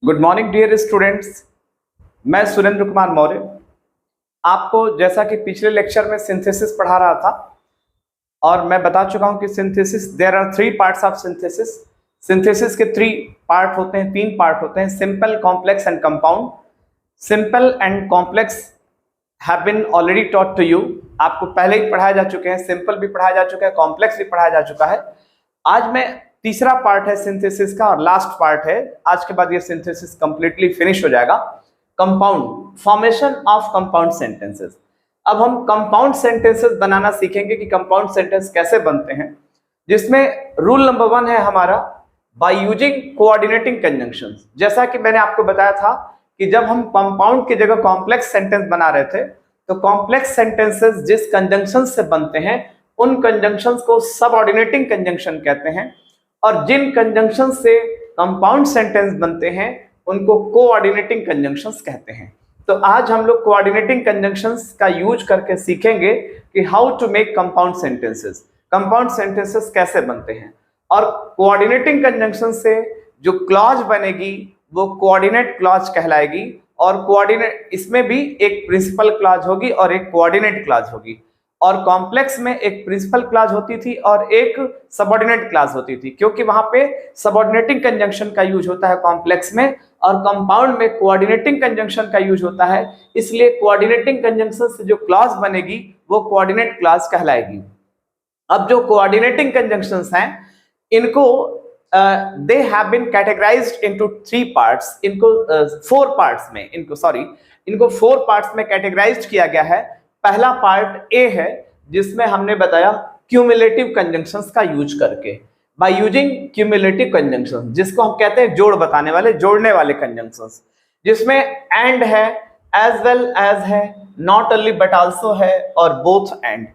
Good morning dear students. मैं सुरेंद्र कुमार मौर्य आपको जैसा कि पिछले लेक्चर में सिंथेसिस पढ़ा रहा था और मैं बता चुका हूं कि synthesis there are 3 parts of synthesis. Synthesis के 3 पार्ट होते हैं, 3 पार्ट होते हैं, simple, complex and compound. Simple and complex have been already taught to you, आपको पहले ही पढ़ाए जा चुके हैं। सिंपल भी पढ़ाया जा चुका है, कॉम्प्लेक्स भी पढ़ाया जा चुका है। आज मैं तीसरा पार्ट है सिंथेसिस का और लास्ट पार्ट है। आज के बाद ये सिंथेसिस कंप्लीटली फिनिश हो जाएगा। Compound, formation of compound sentences. अब हम कंपाउंड सेंटेंसेस बनाना सीखेंगे कि कंपाउंड सेंटेंस कैसे बनते हैं, जिसमें रूल नंबर 1 है हमारा बाय यूजिंग कोऑर्डिनेटिंग कंजंक्शंस। जैसा कि मैंने आपको बताया था कि जब हम कंपाउंड की जगह कॉम्प्लेक्स सेंटेंस बना रहे थे तो कॉम्प्लेक्स सेंटेंसेस जिस कंजंक्शन से बनते हैं उन कंजंक्शंस को सबऑर्डिनेटिंग कंजंक्शन कहते हैं, और जिन कंजंक्शन से कंपाउंड सेंटेंस बनते हैं उनको कोऑर्डिनेटिंग कंजंक्शंस कहते हैं। तो आज हम लोग कोऑर्डिनेटिंग कंजंक्शंस का यूज करके सीखेंगे कि how to make compound sentences, compound sentences कैसे बनते हैं। और कोऑर्डिनेटिंग कंजंक्शन से जो क्लॉज बनेगी वो कोऑर्डिनेट क्लॉज कहलाएगी, और कोऑर्डिनेट इसमें भी एक प्रिंसिपल क्लॉज होगी और एक कोऑर्डिनेट क्लॉज होगी। और कॉम्प्लेक्स में एक प्रिंसिपल क्लॉज होती थी और एक सबऑर्डिनेट क्लॉज होती थी, क्योंकि वहां पे सबऑर्डिनेटिंग कंजंक्शन का यूज होता है कॉम्प्लेक्स में, और कंपाउंड में कोऑर्डिनेटिंग कंजंक्शन का यूज होता है। इसलिए कोऑर्डिनेटिंग कंजंक्शन से जो क्लॉज बनेगी वो कोऑर्डिनेट क्लॉज कहलाएगी। अब जो कोऑर्डिनेटिंग कंजंक्शंस हैं इनको they have been categorized into 3 parts. इनको 4 पार्ट्स में इनको 4 पार्ट्स में कैटेगराइज्ड किया गया है। पहला पार्ट ए है जिसमें हमने बताया क्यूमुलेटिव कंजंक्शंस का यूज करके, बाय यूजिंग क्यूमुलेटिव कंजंक्शंस, जिसको हम कहते हैं जोड़ बताने वाले, जोड़ने वाले कंजंक्शंस, जिसमें एंड है, एज वेल एज है, नॉट ओनली बट आल्सो है, और बोथ एंड।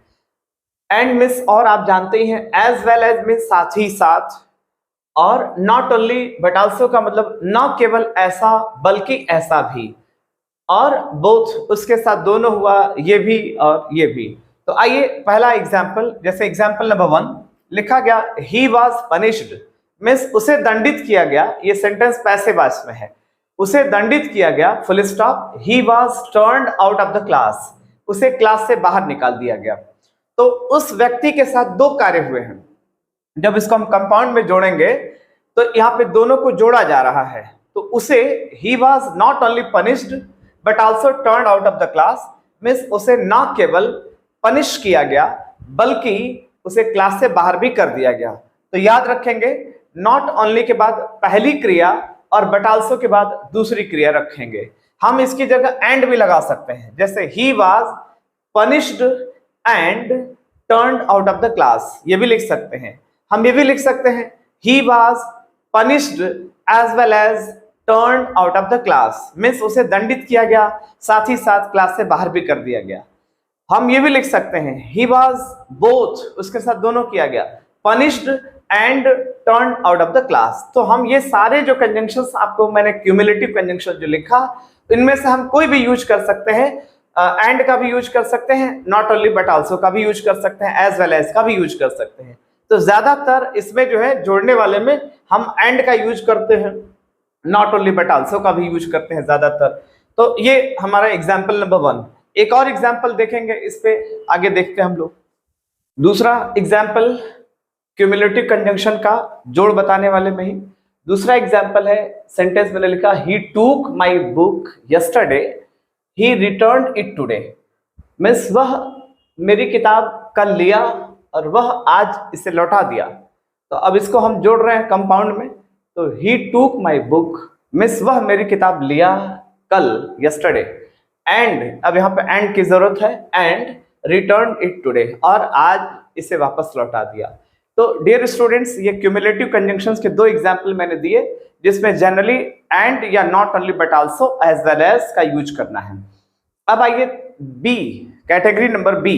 एंड मींस, और आप जानते ही हैं, एज वेल एज मींस साथ ही साथ, और नॉट ओनली बट आल्सो का मतलब न केवल ऐसा बल्कि ऐसा भी, और बोथ उसके साथ दोनों हुआ, ये भी और ये भी। तो आइए पहला एग्जाम्पल, जैसे एग्जाम्पल नंबर 1 लिखा गया, ही वॉज पनिश्ड मीन्स उसे दंडित किया गया। ये सेंटेंस पैसिव वॉइस में है, उसे दंडित किया गया, full stop. He was turned out of the class, उसे क्लास से बाहर निकाल दिया गया। तो उस व्यक्ति के साथ 2 कार्य हुए हैं। जब इसको हम कंपाउंड में जोड़ेंगे तो यहाँ पे दोनों को जोड़ा जा रहा है। तो उसे he was not only punished but also turn out of the class means उसे न केवल पनिश किया गया बल्कि उसे क्लास से बाहर भी कर दिया गया। तो याद रखेंगे, नॉट ओनली के बाद पहली क्रिया और बट ऑल्सो के बाद दूसरी क्रिया रखेंगे। हम इसकी जगह एंड भी लगा सकते हैं, जैसे ही was punished and turn out of the class, ये भी लिख सकते हैं। हम ये भी लिख सकते हैं, he was punished as well as turn out of the class means उसे दंडित किया गया, साथ ही साथ क्लास से बाहर भी कर दिया गया। हम ये भी लिख सकते हैं, ही वॉज बोथ, उसके साथ दोनों किया गया, punished and turn out of the class. तो हम ये सारे जो कंजंक्शंस आपको मैंने क्यूमुलेटिव कंजंक्शन जो लिखा, इनमें से हम कोई भी यूज कर सकते हैं। एंड का भी यूज कर सकते हैं, नॉट ओनली बट आल्सो का भी यूज कर सकते हैं, एज वेल एज का भी यूज कर सकते हैं। तो ज्यादातर इसमें जो है जोड़ने वाले में हम एंड का यूज करते हैं, नॉट ओनली बट आल्सो का भी यूज करते हैं ज्यादातर। तो ये हमारा एग्जाम्पल नंबर 1। एक और एग्जाम्पल देखेंगे, इस पे आगे देखते हैं हम लोग। दूसरा एग्जाम्पल क्यूमुलेटिव कंजंक्शन का जोड़ बताने वाले में ही दूसरा एग्जाम्पल है, सेंटेंस मैंने लिखा, ही टूक my book yesterday he returned it today means वह मेरी किताब कल लिया और वह आज इसे लौटा दिया। तो अब इसको हम जोड़ रहे हैं कंपाउंड में। तो ही टूक माई बुक मीन्स वह मेरी किताब लिया कल, यस्टरडे, एंड अब यहाँ पे एंड की जरूरत है, एंड रिटर्न इट टुडे, और आज इसे वापस लौटा दिया। तो डियर स्टूडेंट्स, ये क्यूमुलेटिव कंजंक्शंस के 2 एग्जाम्पल मैंने दिए, जिसमें जनरली एंड या not only but also as well as का यूज करना है। अब आइए B, category number B,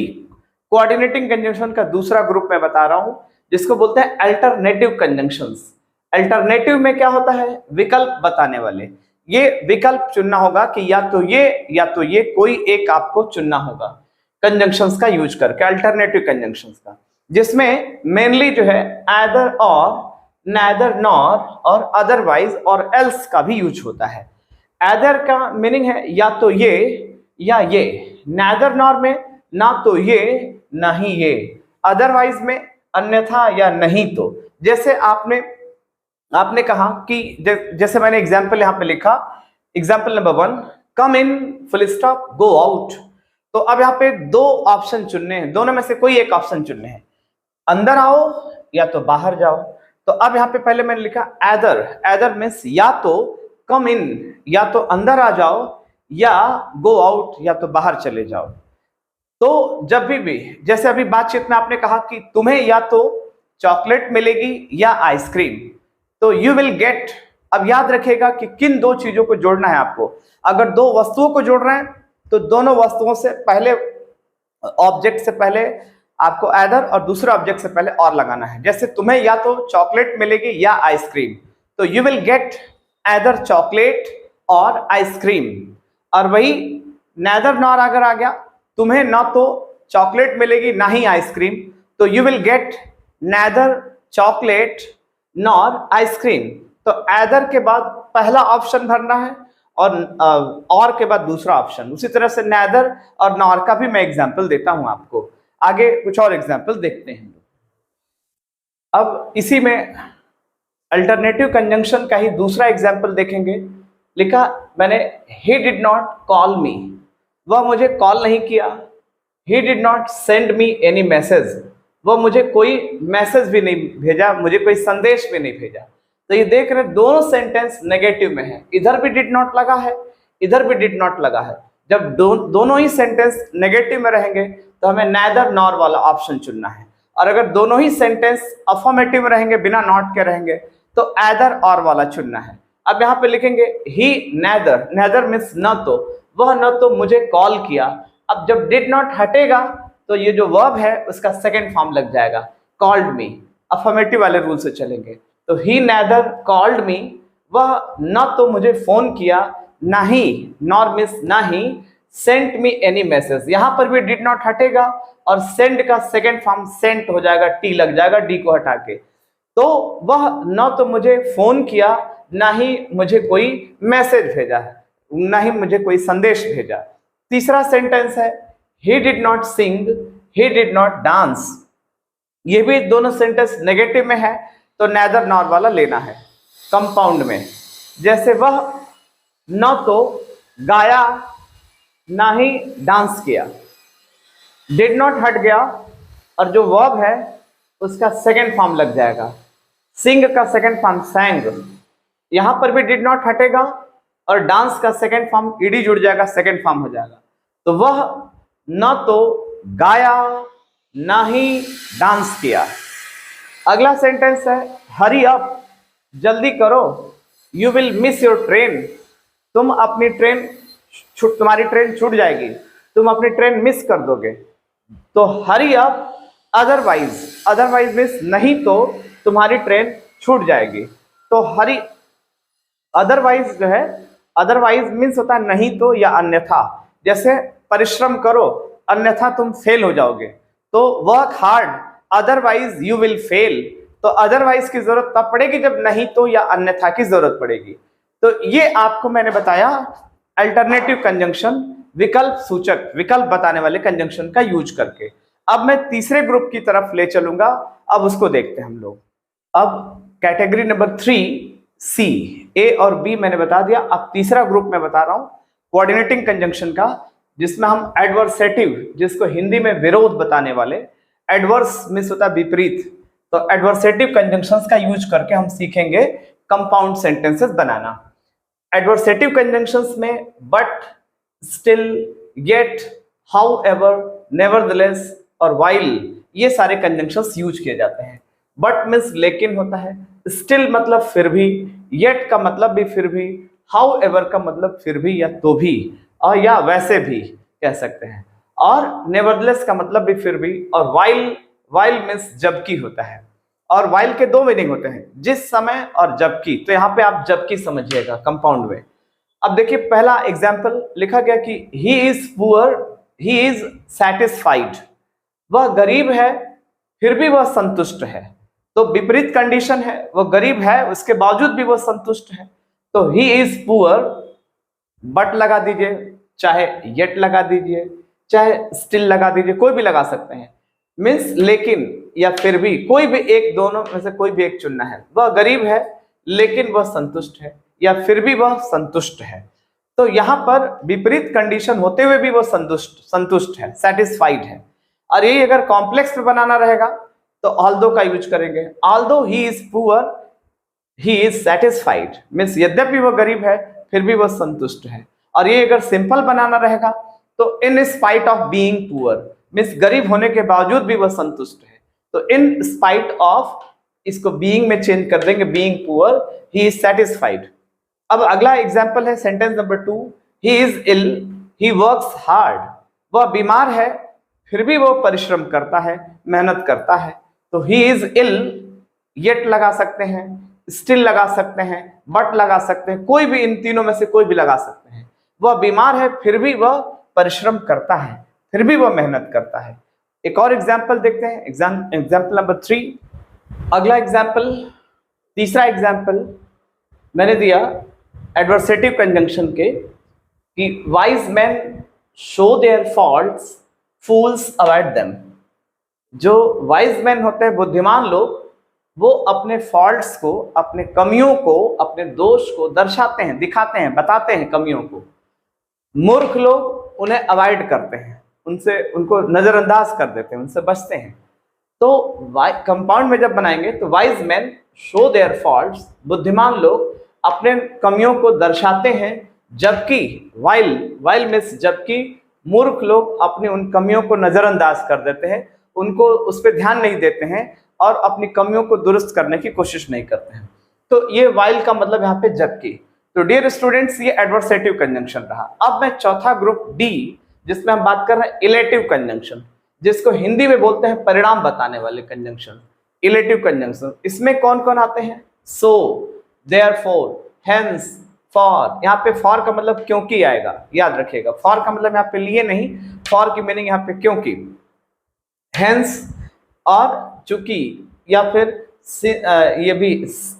coordinating conjunction का दूसरा ग्रुप मैं बता रहा हूं, जिसको बोलते हैं अल्टरनेटिव कंजंक्शंस। अल्टरनेटिव में क्या होता है, विकल्प बताने वाले। ये विकल्प चुनना होगा कि या तो ये कोई एक आपको चुनना होगा कंजंक्शंस का यूज करके, अल्टरनेटिव कंजंक्शंस का, जिसमें मेनली जो है आइदर और, neither nor और otherwise और else का भी यूज होता है। either का मीनिंग है या तो ये या ये, neither nor में ना तो ये ना ही ये, otherwise में अन्यथा या नहीं तो। जैसे आपने कहा कि जैसे मैंने एग्जाम्पल यहाँ पे लिखा, example number 1, come in full stop go out. तो अब यहाँ पे दो ऑप्शन चुनने हैं, दोनों में से कोई एक ऑप्शन चुनने हैं, अंदर आओ या तो बाहर जाओ। तो अब यहाँ पे पहले मैंने लिखा एदर, एदर मीन्स या तो कम इन या तो अंदर आ जाओ या गो आउट या तो बाहर चले जाओ। तो जब भी जैसे अभी बातचीत में आपने कहा कि तुम्हें या तो चॉकलेट मिलेगी या आइसक्रीम, तो यू विल गेट। अब याद रखिएगा कि किन दो चीजों को जोड़ना है आपको। अगर दो वस्तुओं को जोड़ रहे हैं तो दोनों वस्तुओं से पहले, ऑब्जेक्ट से पहले आपको एदर और दूसरे ऑब्जेक्ट से पहले और लगाना है। जैसे तुम्हें या तो चॉकलेट मिलेगी या आइसक्रीम, तो you will gate either chocolate और आइसक्रीम। और वही नेदर नॉर अगर आ गया, तुम्हें ना तो चॉकलेट मिलेगी ना ही आइसक्रीम, तो you will get neither chocolate nor ice cream. तो एदर के बाद पहला ऑप्शन भरना है और के बाद दूसरा ऑप्शन। उसी तरह से नेदर और नॉर का भी मैं एग्जांपल देता हूं आपको। आगे कुछ और एग्जांपल देखते हैं। अब इसी में अल्टरनेटिव कंजंक्शन का ही दूसरा एग्जांपल देखेंगे। लिखा मैंने, ही डिड नॉट कॉल मी, वह मुझे कॉल नहीं किया। ही did not send me any message, वह मुझे कोई मैसेज भी नहीं भेजा, मुझे कोई संदेश भी नहीं भेजा। तो ये देख रहे दोनों सेंटेंस नेगेटिव में है, इधर भी डिड नॉट लगा है, इधर भी डिड नॉट लगा है। जब दोनों ही सेंटेंस नेगेटिव में रहेंगे तो हमें नेदर नॉर वाला ऑप्शन चुनना है। और अगर दोनों ही सेंटेंस अफर्मेटिव में रहेंगे, बिना नॉट के रहेंगे, तो एदर और वाला चुनना है। अब यहाँ पे लिखेंगे ही नेदर, नेदर मीन्स न तो, वह न तो मुझे कॉल किया। अब जब डिड नॉट हटेगा तो ये जो वर्ब है उसका सेकेंड फॉर्म लग जाएगा, कॉल्ड मी। अफर्मेटिव वाले रूल से चलेंगे तो ही नेदर कॉल्ड मी, वह न तो मुझे फोन किया, ना ही, नॉर मीन्स ना ही, सेंट मी एनी मैसेज। यहां पर भी डिड नॉट हटेगा और सेंड का सेकेंड फॉर्म सेंट हो जाएगा, टी लग जाएगा डी को हटा के। तो वह न तो मुझे फोन किया, ना ही मुझे कोई मैसेज भेजा है, ना ही मुझे कोई संदेश भेजा। तीसरा सेंटेंस है he did not sing, he did not dance। ये भी दोनों सेंटेंस नेगेटिव में है तो नेदर नॉर वाला लेना है कंपाउंड में। जैसे वह न तो गाया ना ही डांस किया, डिड नॉट हट गया और जो वर्ब है उसका सेकेंड फॉर्म लग जाएगा, सिंग का सेकेंड फॉर्म सैंग। यहां पर भी डिड नॉट हटेगा और डांस का सेकेंड फॉर्म ईडी जुड़ जाएगा, सेकेंड फॉर्म हो जाएगा। तो वह न तो गाया ना ही डांस किया। अगला सेंटेंस है हरी अप, जल्दी करो, you will miss your train, तुम अपनी ट्रेन, तुम्हारी ट्रेन छूट जाएगी, तुम अपनी ट्रेन मिस कर दोगे। तो hurry up otherwise, otherwise means नहीं तो तुम्हारी ट्रेन छूट जाएगी। तो हरी, अदरवाइज जो है, अदरवाइज मीन्स होता है नहीं तो या अन्यथा। जैसे परिश्रम करो अन्यथा तुम फेल हो जाओगे, तो work hard otherwise you will fail. तो अदरवाइज की जरूरत तब पड़ेगी जब नहीं तो या अन्यथा की जरूरत पड़ेगी। तो ये आपको मैंने बताया अल्टरनेटिव कंजंक्शन, विकल्प सूचक, विकल्प बताने वाले कंजंक्शन का यूज करके। अब मैं तीसरे ग्रुप की तरफ ले चलूंगा, अब उसको देखते हैं हम लोग। अब कैटेगरी नंबर 3 सी, ए और बी मैंने बता दिया। अब तीसरा ग्रुप मैं बता रहा हूं कोऑर्डिनेटिंग कंजंक्शन का, जिसमें हम एडवर्सेटिव, जिसको हिंदी में विरोध बताने वाले, एडवर्स मीन्स होता है विपरीत, तो एडवर्सेटिव कंजंक्शंस का यूज करके हम सीखेंगे कंपाउंड सेंटेंसेस बनाना। एडवर्सेटिव कंजंक्शंस में but, still, yet, however, nevertheless और व्हाइल, ये सारे कंजंक्शंस यूज किए जाते हैं। बट मीन्स लेकिन होता है, स्टिल मतलब फिर भी, येट का मतलब भी फिर भी, हाउएवर का मतलब फिर भी या तो भी, और या वैसे भी कह सकते हैं, और नेवरदलेस का मतलब भी फिर भी, और वाइल, वाइल मीन्स जबकि होता है। और वाइल के दो मीनिंग होते हैं, जिस समय और जबकि। तो यहाँ पे आप जबकि समझिएगा कंपाउंड में। अब देखिए पहला एग्जाम्पल लिखा गया कि he is poor, he is satisfied, वह गरीब है फिर भी वह संतुष्ट है। तो विपरीत कंडीशन है, वो गरीब है उसके बावजूद भी वो संतुष्ट है। तो ही इज पुअर, बट लगा दीजिए, चाहे येट लगा दीजिए, चाहे स्टिल लगा दीजिए, कोई भी लगा सकते हैं। मीन्स लेकिन या फिर भी, कोई भी एक, दोनों में से कोई भी एक चुनना है। वह गरीब है लेकिन वह संतुष्ट है, या फिर भी वह संतुष्ट है। तो यहां पर विपरीत कंडीशन होते हुए भी वह संतुष्ट है, सेटिस्फाइड है। और यही अगर कॉम्प्लेक्स में बनाना रहेगा तो ऑल्दो का यूज करेंगे। Although he is poor he is satisfied, means यद्यपि वह गरीब है फिर भी वह संतुष्ट है। और ये अगर सिंपल बनाना रहेगा तो in spite of being poor, means गरीब होने के बावजूद भी वह संतुष्ट है। तो इन स्पाइट ऑफ, इसको बीइंग में चेंज कर देंगे, being poor he is satisfied. अब अगला एग्जाम्पल है sentence number 2, he is ill he works hard, वह बीमार है फिर भी वो परिश्रम करता है, मेहनत करता है। तो ही इज इल, येट लगा सकते हैं, स्टिल लगा सकते हैं, बट लगा सकते हैं, कोई भी इन तीनों में से कोई भी लगा सकते हैं। वह बीमार है फिर भी वह परिश्रम करता है, फिर भी वह मेहनत करता है। एक और एग्जाम्पल देखते हैं, एग्जाम्पल नंबर 3। अगला एग्जाम्पल, तीसरा एग्जाम्पल मैंने दिया एडवर्सेटिव कंजंक्शन के, कि wise man show their faults, fools avoid them. जो वाइज मैन होते हैं, बुद्धिमान लोग, वो अपने फॉल्ट्स को, अपने कमियों को, अपने दोष को दर्शाते हैं, दिखाते हैं, बताते हैं कमियों को। मूर्ख लोग उन्हें अवॉइड करते हैं, उनको नजरअंदाज कर देते हैं, उनसे बचते हैं। तो कंपाउंड में जब बनाएंगे तो wise man show their faults, बुद्धिमान लोग अपने कमियों को दर्शाते हैं, जबकि वाइल मीन्स जबकि मूर्ख लोग अपनी उन कमियों को नजरअंदाज कर देते हैं, उनको उस पर ध्यान नहीं देते हैं और अपनी कमियों को दुरुस्त करने की कोशिश नहीं करते हैं। तो ये वाइल का मतलब यहाँ पे जबकि। तो डियर स्टूडेंट्स, ये एडवर्सेटिव कंजंक्शन रहा। अब मैं चौथा ग्रुप डी, जिसमें हम बात कर रहे हैं इलेटिव कंजंक्शन, जिसको हिंदी में बोलते हैं परिणाम बताने वाले कंजंक्शन, इलेटिव कंजंक्शन। इसमें कौन कौन आते हैं? सो, देयरफॉर, हेंस, फॉर। यहाँ पे फॉर का मतलब क्योंकि आएगा, याद रखिएगा। फॉर का मतलब यहाँ पे लिए नहीं, फॉर की मीनिंग यहाँ पे क्योंकि। हेंस और चूंकि, या फिर ये भी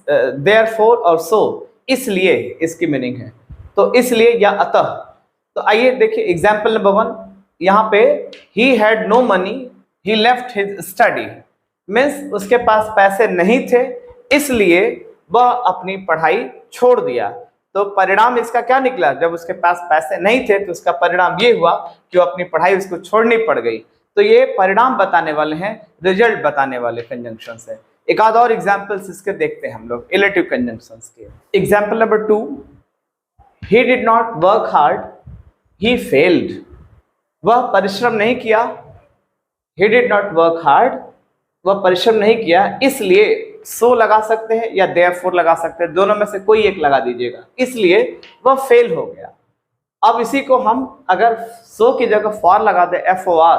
देयरफॉर और सो, इसलिए इसकी मीनिंग है। तो इसलिए या अतः। तो आइए देखिए एग्जाम्पल नंबर 1, यहाँ पे he had no money he left his study, means उसके पास पैसे नहीं थे इसलिए वह अपनी पढ़ाई छोड़ दिया। तो परिणाम इसका क्या निकला? जब उसके पास पैसे नहीं थे तो उसका परिणाम ये हुआ कि वो अपनी पढ़ाई उसको छोड़नी पड़ गई। तो ये परिणाम बताने वाले हैं, रिजल्ट बताने वाले कंजंक्शंस है। एक आध और एग्जांपल्स इसके देखते हैं हम लोग इलेटिव कंजंक्शंस के। Example number 2, he did not work hard he failed, वह परिश्रम नहीं किया। ही डिड नॉट वर्क हार्ड, वह परिश्रम नहीं किया, इसलिए सो लगा सकते हैं या देयरफॉर लगा सकते हैं, दोनों में से कोई एक लगा दीजिएगा, इसलिए वह फेल हो गया। अब इसी को हम अगर सो की जगह फॉर लगा दे, FOR,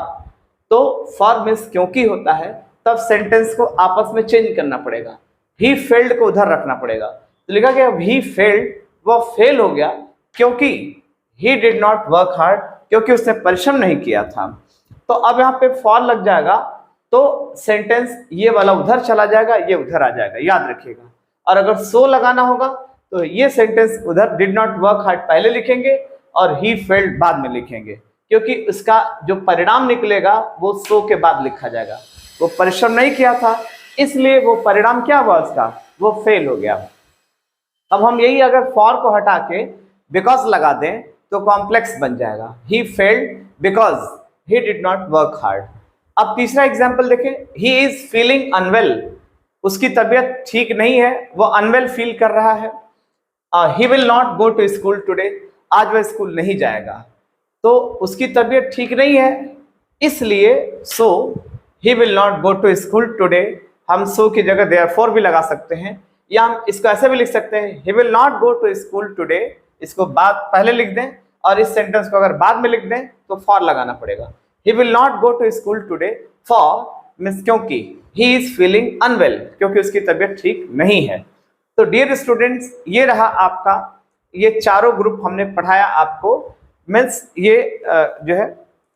तो फॉर मीन्स क्योंकि होता है, तब सेंटेंस को आपस में चेंज करना पड़ेगा। ही फेल्ड को उधर रखना पड़ेगा। तो लिखा गया ही फेल्ड, वह फेल हो गया क्योंकि ही डिड नॉट वर्क हार्ड, क्योंकि उसने परिश्रम नहीं किया था। तो अब यहाँ पे फॉर लग जाएगा तो सेंटेंस ये वाला उधर चला जाएगा, ये उधर आ जाएगा, याद रखिएगा। और अगर सो लगाना होगा तो ये सेंटेंस उधर डिड नॉट वर्क हार्ड पहले लिखेंगे और ही फेल्ड बाद में लिखेंगे, क्योंकि उसका जो परिणाम निकलेगा वो सो के बाद लिखा जाएगा। वो परिश्रम नहीं किया था इसलिए वो परिणाम क्या हुआ उसका, वो फेल हो गया। अब हम यही अगर फॉर को हटा के बिकॉज लगा दें तो कॉम्प्लेक्स बन जाएगा, he failed because he did not work hard. अब तीसरा एग्जाम्पल देखें, ही इज फीलिंग अनवेल, उसकी तबीयत ठीक नहीं है, वो अनवेल फील कर रहा है। He will not go to school today, आज वह स्कूल नहीं जाएगा। तो उसकी तबीयत ठीक नहीं है इसलिए so he will not go to school today. हम सो की जगह देयरफॉर भी लगा सकते हैं, या हम इसको ऐसे भी लिख सकते हैं, he will not go to school today, इसको बाद पहले लिख दें और इस सेंटेंस को अगर बाद में लिख दें तो फॉर लगाना पड़ेगा। He will not go to school today for means क्योंकि he is feeling unwell, क्योंकि उसकी तबीयत ठीक नहीं है। तो डियर स्टूडेंट्स, ये रहा आपका, ये चारों ग्रुप हमने पढ़ाया आपको। मीन्स ये जो है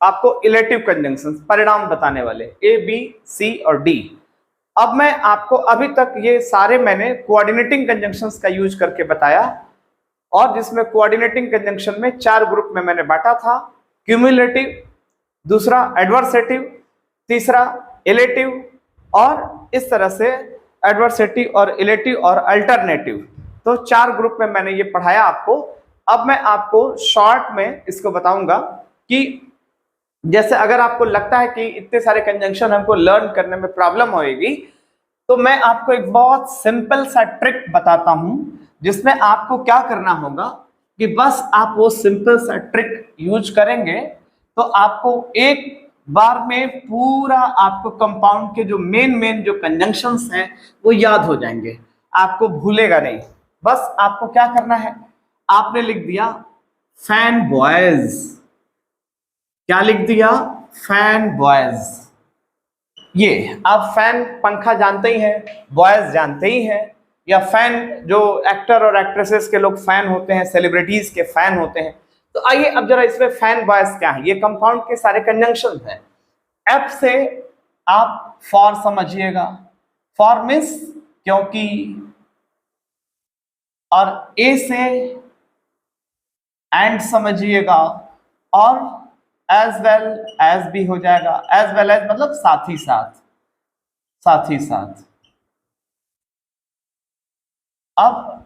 आपको इलेटिव कंजंक्शंस, परिणाम बताने वाले A, B, C और D। अब मैं आपको अभी तक ये सारे मैंने कोऑर्डिनेटिंग कंजंक्शंस का यूज करके बताया, और जिसमें कोऑर्डिनेटिंग कंजंक्शन में 4 ग्रुप में मैंने बांटा था। क्यूमुलेटिव, दूसरा एडवर्सेटिव, तीसरा इलेटिव, और इस तरह से एडवर्सेटिव और इलेटिव और अल्टरनेटिव। तो 4 ग्रुप में मैंने ये पढ़ाया आपको। अब मैं आपको शॉर्ट में इसको बताऊंगा कि जैसे अगर आपको लगता है कि इतने सारे कंजंक्शन हमको लर्न करने में प्रॉब्लम होएगी, तो मैं आपको एक बहुत सिंपल सा ट्रिक बताता हूं, जिसमें आपको क्या करना होगा कि बस आप वो सिंपल सा ट्रिक यूज करेंगे तो आपको एक बार में पूरा आपको कंपाउंड के जो मेन जो कंजंक्शंस हैं वो याद हो जाएंगे, आपको भूलेगा नहीं। बस आपको क्या करना है, आपने लिख दिया फैन बॉयज। क्या लिख दिया? Fan boys. ये आप फैन पंखा जानते ही हैं, बॉयज जानते ही हैं, या फैन जो एक्टर और एक्ट्रेसेस के लोग फैन होते हैं, सेलिब्रिटीज के फैन होते हैं। तो आइए अब जरा इसमें फैन बॉयज क्या है। ये कंपाउंड के सारे कंजंक्शन हैं। एफ से आप फॉर समझिएगा, फॉर मीन्स क्योंकि, और ए से एंड समझिएगा, और एज वेल एज भी हो जाएगा। एज वेल एज मतलब साथ ही साथ, साथ ही साथ। अब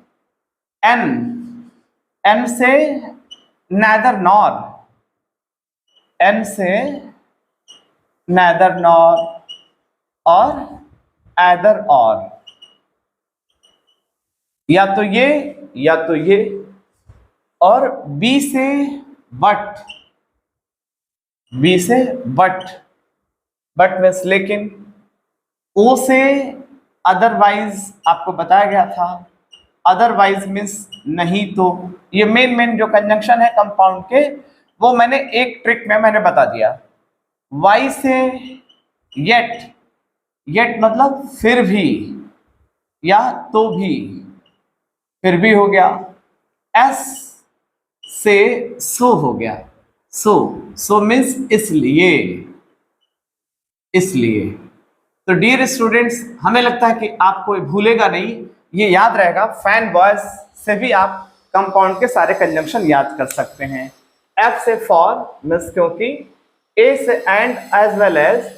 एन, एन से नेदर नॉर, एन से नेदर नॉर और एदर और, या तो ये या तो ये। और बी से बट, बी से बट, बट मीन्स लेकिन। ओ से अदरवाइज आपको बताया गया था, अदरवाइज मीन्स नहीं तो। ये मेन जो कंजंक्शन है कंपाउंड के, वो मैंने एक ट्रिक में मैंने बता दिया। वाई से येट, येट मतलब फिर भी या तो भी, फिर भी हो गया। एस से सो हो गया, सो, सो मीन्स इसलिए, इसलिए। तो डियर स्टूडेंट्स, हमें लगता है कि आपको भूलेगा नहीं, ये याद रहेगा। फैन बॉयज से भी आप कंपाउंड के सारे कंजंक्शन याद कर सकते हैं। एफ से फॉर मीन्स क्योंकि, ए से एंड एज वेल एज,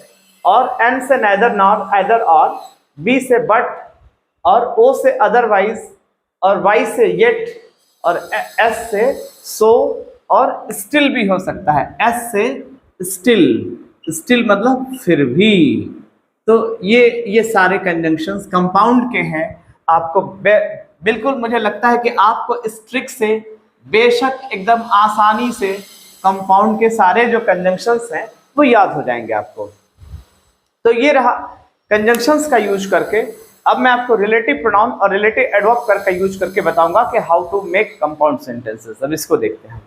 और एन से नेदर नॉर एदर और, बी से बट, और ओ से अदरवाइज, और वाई से येट, और एस से सो, और स्टिल भी हो सकता है। एस से स्टिल, स्टिल मतलब फिर भी। तो ये सारे कंजंक्शंस कंपाउंड के हैं। आपको बिल्कुल मुझे लगता है कि आपको इस ट्रिक से बेशक एकदम आसानी से कंपाउंड के सारे जो कंजंक्शंस हैं वो याद हो जाएंगे आपको। तो ये रहा कंजंक्शंस का यूज करके। अब मैं आपको रिलेटिव प्रोनाउन और रिलेटिव एडवर्ब का यूज करके बताऊंगा कि how to make compound sentences. अब इसको देखते हैं।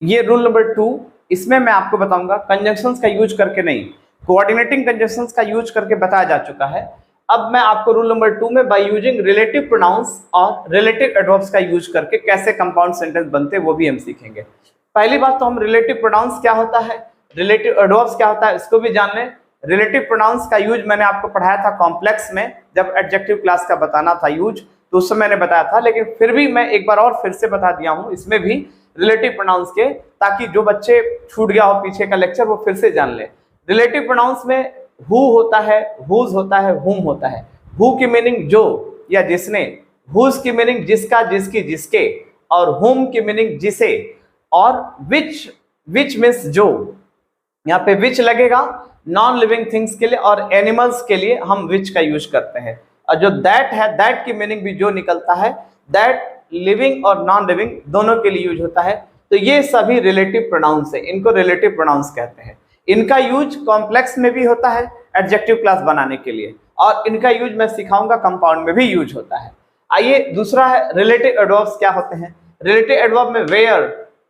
ये रूल नंबर 2, इसमें मैं आपको बताऊंगा कंजंक्शंस का यूज करके नहीं, कोऑर्डिनेटिंग कंजंक्शंस का यूज करके बताया जा चुका है। अब मैं आपको रूल नंबर 2 में बाय यूजिंग रिलेटिव प्रोनाउंस और रिलेटिव एडवर्ब्स का यूज करके कैसे कंपाउंड सेंटेंस बनते हैं वो भी हम सीखेंगे। पहली बात तो हम रिलेटिव प्रोनाउंस क्या होता है, रिलेटिव एडवर्ब्स क्या होता है, इसको भी जान लें। रिलेटिव प्रोनाउंस का यूज मैंने आपको पढ़ाया था कॉम्प्लेक्स में, जब एडजेक्टिव क्लास का बताना था यूज, तो उस समय मैंने बताया था, लेकिन फिर भी मैं एक बार और फिर से बता दिया हूं इसमें भी रिलेटिव प्रोनाउंस के, ताकि जो बच्चे छूट गया हो पीछे का लेक्चर वो फिर से जान ले। रिलेटिव प्रोनाउंस में हु होता है, हुज होता है, हुम होता है। हु की मीनिंग जो या जिसने, हुज की मीनिंग जिसका, जिसकी, जिसके, और हुम की मीनिंग जिसे, और विच, विच मीन्स जो, यहाँ पे विच लगेगा नॉन लिविंग थिंग्स के लिए, और एनिमल्स के लिए हम विच का यूज करते हैं। और जो दैट है, दैट की मीनिंग भी जो निकलता है, दैट लिविंग और नॉन लिविंग दोनों के लिए यूज होता है। तो ये सभी रिलेटिव प्रोनाउंस है, इनको रिलेटिव प्रोनाउंस कहते हैं। इनका यूज कॉम्प्लेक्स में भी होता है एडजेक्टिव क्लास बनाने के लिए, और इनका यूज मैं सिखाऊंगा कंपाउंड में भी यूज होता है। आइए दूसरा है रिलेटिव एडवर्ब्स क्या होते हैं। रिलेटिव एडवर्ब में वेयर,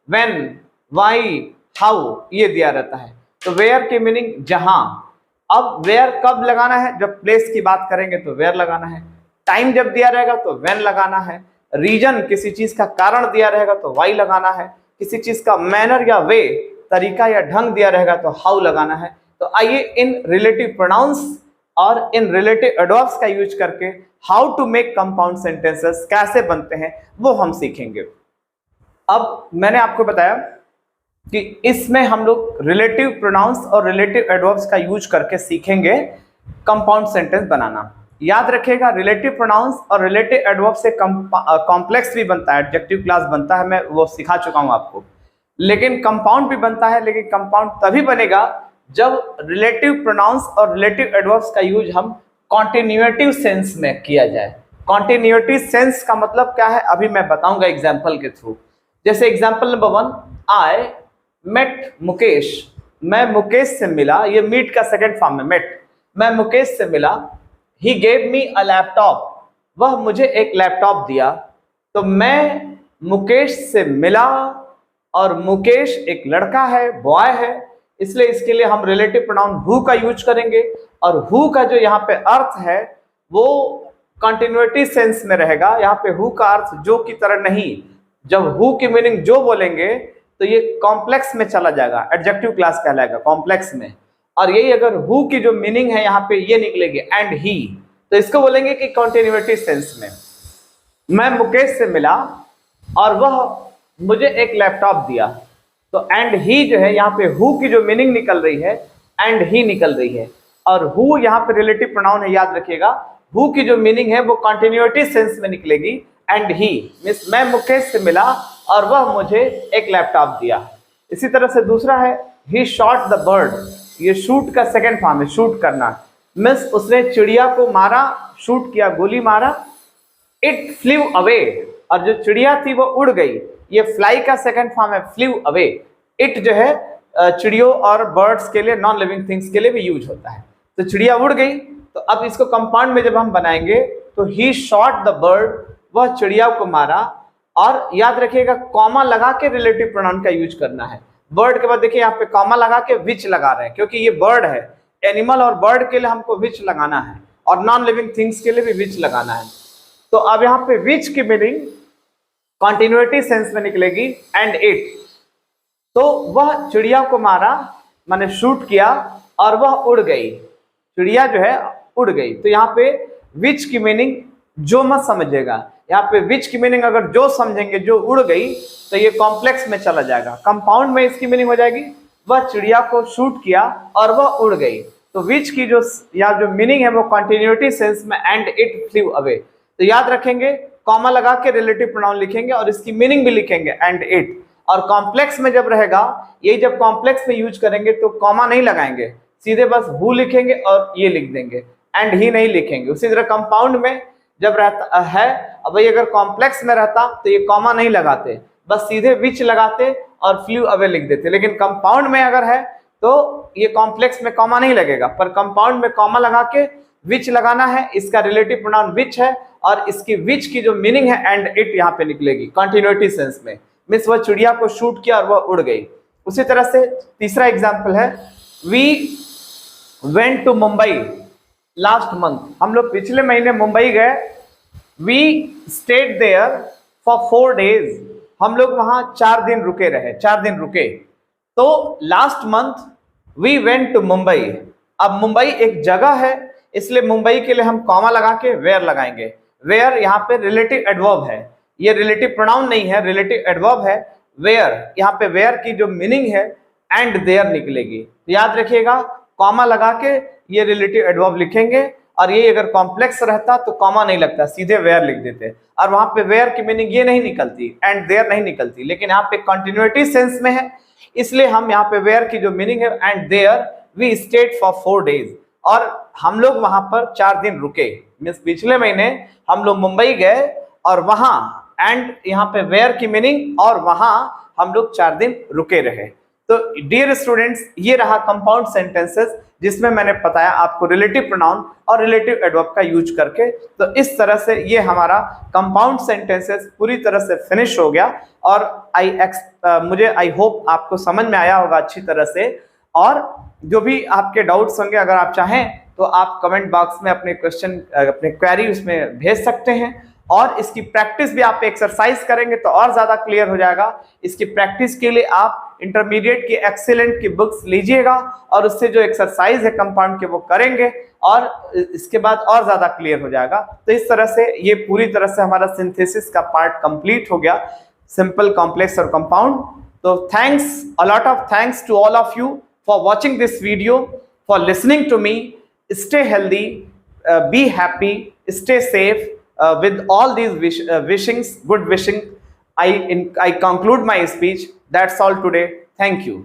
व्हेन, व्हाई, हाउ ये दिया रहता है। तो वेयर की मीनिंग जहां। अब वेयर कब लगाना है, जब प्लेस की बात करेंगे तो वेयर लगाना है। टाइम जब दिया रहेगा तो व्हेन लगाना है। रीजन, किसी चीज का कारण दिया रहेगा तो वाई लगाना है। किसी चीज का मैनर या वे, तरीका या ढंग दिया रहेगा तो हाउ लगाना है। तो आइए इन रिलेटिव प्रोनाउंस और इन रिलेटिव एडवर्ब्स का यूज करके how to make compound sentences कैसे बनते हैं वो हम सीखेंगे। अब मैंने आपको बताया कि इसमें हम लोग रिलेटिव प्रोनाउंस और रिलेटिव एडवर्ब्स का यूज करके सीखेंगे कंपाउंड सेंटेंस बनाना। याद रखिएगा, रिलेटिव प्रोनाउंस और रिलेटिव एडवर्ब से कॉम्प्लेक्स भी बनता है, एडजेक्टिव क्लास बनता है, मैं वो सिखा चुका हूं आपको। लेकिन कंपाउंड भी बनता है, लेकिन कंपाउंड तभी बनेगा जब रिलेटिव प्रोनाउंस और रिलेटिव एडवर्ब्स का यूज हम कॉन्टिन्यूटिव सेंस में किया जाए। कॉन्टिन्यूटिव सेंस का मतलब क्या है अभी मैं बताऊंगा एग्जाम्पल के थ्रू। जैसे example number 1, I met Mukesh, मैं मुकेश से मिला, ये मीट का सेकंड फॉर्म है मेट, मैं मुकेश से मिला। He gave me a laptop, वह मुझे एक लैपटॉप दिया। तो मैं मुकेश से मिला और मुकेश एक लड़का है, बॉय है, इसलिए इसके लिए हम रिलेटिव प्रोनाउन हु का यूज करेंगे। और हु का जो यहाँ पे अर्थ है वो कंटिन्यूटी सेंस में रहेगा। यहाँ पे हु का अर्थ जो की तरह नहीं, जब हु की मीनिंग जो बोलेंगे तो ये कॉम्प्लेक्स में चला जाएगा, एडजेक्टिव क्लास कहलाएगा कॉम्प्लेक्स में। और यही अगर हु की जो मीनिंग है यहाँ पे ये निकलेगी एंड ही, तो इसको बोलेंगे कि कंटिन्यूटी सेंस में। मैं मुकेश से मिला और वह मुझे एक लैपटॉप दिया, तो एंड ही जो है यहाँ पे हु की जो मीनिंग निकल रही है एंड ही निकल रही है। और हु यहाँ पे रिलेटिव प्रोनाउन है, याद रखिएगा। हु की जो मीनिंग है वो कंटिन्यूटी सेंस में निकलेगी एंड ही मींस मैं मुकेश से मिला और वह मुझे एक लैपटॉप दिया। इसी तरह से दूसरा है ही शॉट द बर्ड, ये शूट का सेकंड फॉर्म है, शूट करना मींस उसने चिड़िया को मारा, शूट किया, गोली मारा। इट फ्ल्यू अवे, और जो चिड़िया थी वो उड़ गई, ये फ्लाई का सेकंड फॉर्म है, फ्ल्यू अवे। इट जो है चिड़ियों और बर्ड्स के लिए, नॉन लिविंग थिंग्स के लिए भी यूज होता है। तो चिड़िया उड़ गई, तो अब इसको कंपाउंड में जब हम बनाएंगे तो ही शॉट द बर्ड, वह चिड़िया को मारा। और याद रखिएगा कॉमा लगा के रिलेटिव प्रोनाउन का यूज करना है। बर्ड के बाद देखिए यहाँ पे कॉमा लगा के विच लगा रहे हैं, क्योंकि ये बर्ड है, एनिमल और बर्ड के लिए हमको विच लगाना है और नॉन लिविंग थिंग्स के लिए भी विच लगाना है। तो अब यहाँ पे विच की मीनिंग कॉन्टिन्यूटी सेंस में निकलेगी एंड इट। तो वह चिड़िया को मारा, माने शूट किया और वह उड़ गई, चिड़िया जो है उड़ गई। तो यहाँ पे विच की मीनिंग जो मत समझिएगा, यहाँ पे विच की मीनिंग अगर जो समझेंगे, जो उड़ गई, तो ये कॉम्प्लेक्स में चला जाएगा। कंपाउंड में इसकी मीनिंग हो जाएगी वह चिड़िया को शूट किया और वह उड़ गई। तो विच की जो या जो मीनिंग है वो कंटिन्यूटी सेंस में एंड इट फ्ल्यू अवे। तो याद रखेंगे कॉमा लगा के रिलेटिव प्रोनाउन लिखेंगे और इसकी मीनिंग भी लिखेंगे एंड इट। और कॉम्प्लेक्स में जब रहेगा, यही जब कॉम्प्लेक्स में यूज करेंगे तो कॉमा नहीं लगाएंगे, सीधे बस हु लिखेंगे और ये लिख देंगे, एंड ही नहीं लिखेंगे। उसी तरह कंपाउंड में जब रहता है, अब भाई अगर कॉम्प्लेक्स में रहता तो ये कॉमा नहीं लगाते, बस सीधे विच लगाते और फ्ल्यू अवे लिख देते। लेकिन कंपाउंड में अगर है तो ये कॉम्प्लेक्स में कॉमा नहीं लगेगा, पर कंपाउंड में कॉमा लगा के विच लगाना है। इसका रिलेटिव प्रोनाउन विच है और इसकी विच की जो मीनिंग है एंड इट यहाँ पे निकलेगी कंटिन्यूटी सेंस में, मींस वह चिड़िया को शूट किया और वह उड़ गई। उसी तरह से तीसरा एग्जांपल है we went to Mumbai last month, हम लोग पिछले महीने मुंबई गए। We stayed there for 4 days, हम लोग वहां 4 दिन रुके रहे, 4 दिन रुके। तो last month we went to Mumbai, अब मुंबई एक जगह है इसलिए मुंबई के लिए हम कॉमा लगा के वेयर लगाएंगे। वेयर यहाँ पे रिलेटिव एडवर्ब है, ये रिलेटिव प्रोनाउन नहीं है, रिलेटिव एडवर्ब है वेयर। यहाँ पे वेयर की जो मीनिंग है एंड देयर निकलेगी। तो याद रखिएगा कॉमा लगा के ये रिलेटिव एडवर्ब लिखेंगे, और ये अगर कॉम्प्लेक्स रहता तो कॉमा नहीं लगता, सीधे वेयर लिख देते। और वहां पे वेयर की मीनिंग ये नहीं निकलती, एंड देयर नहीं निकलती, लेकिन यहाँ पे कंटिन्यूटी सेंस में है, इसलिए हम यहाँ पे वेयर की जो मीनिंग है and there we stayed for 4 days, और हम लोग वहां पर 4 दिन रुके। मींस पिछले महीने हम लोग मुंबई गए और वहां, एंड यहाँ पे वेयर की मीनिंग, और वहां हम लोग 4 दिन रुके रहे। तो डियर स्टूडेंट्स, ये रहा कंपाउंड सेंटेंसेस जिसमें मैंने बताया आपको रिलेटिव प्रोनाउन और रिलेटिव एडवर्ब का यूज करके। तो इस तरह से ये हमारा कंपाउंड सेंटेंसेस पूरी तरह से फिनिश हो गया। और मुझे आई होप आपको समझ में आया होगा अच्छी तरह से। और जो भी आपके डाउट्स होंगे, अगर आप चाहें तो आप कमेंट बॉक्स में अपने क्वेश्चन, अपने क्वेरी उसमें भेज सकते हैं। और इसकी प्रैक्टिस भी आप एक्सरसाइज करेंगे तो और ज्यादा क्लियर हो जाएगा। इसकी प्रैक्टिस के लिए आप इंटरमीडिएट की एक्सीलेंट की बुक्स लीजिएगा और उससे जो एक्सरसाइज है कंपाउंड के वो करेंगे और इसके बाद और ज्यादा क्लियर हो जाएगा। तो इस तरह से ये पूरी तरह से हमारा सिंथेसिस का पार्ट कंप्लीट हो गया, सिंपल, कॉम्प्लेक्स और कंपाउंड। तो thanks, a lot of thanks to all of you for watching this video, for listening to me. Stay healthy, be happy, stay safe, with all these wishings, good wishing, I conclude my speech. That's all today. Thank you.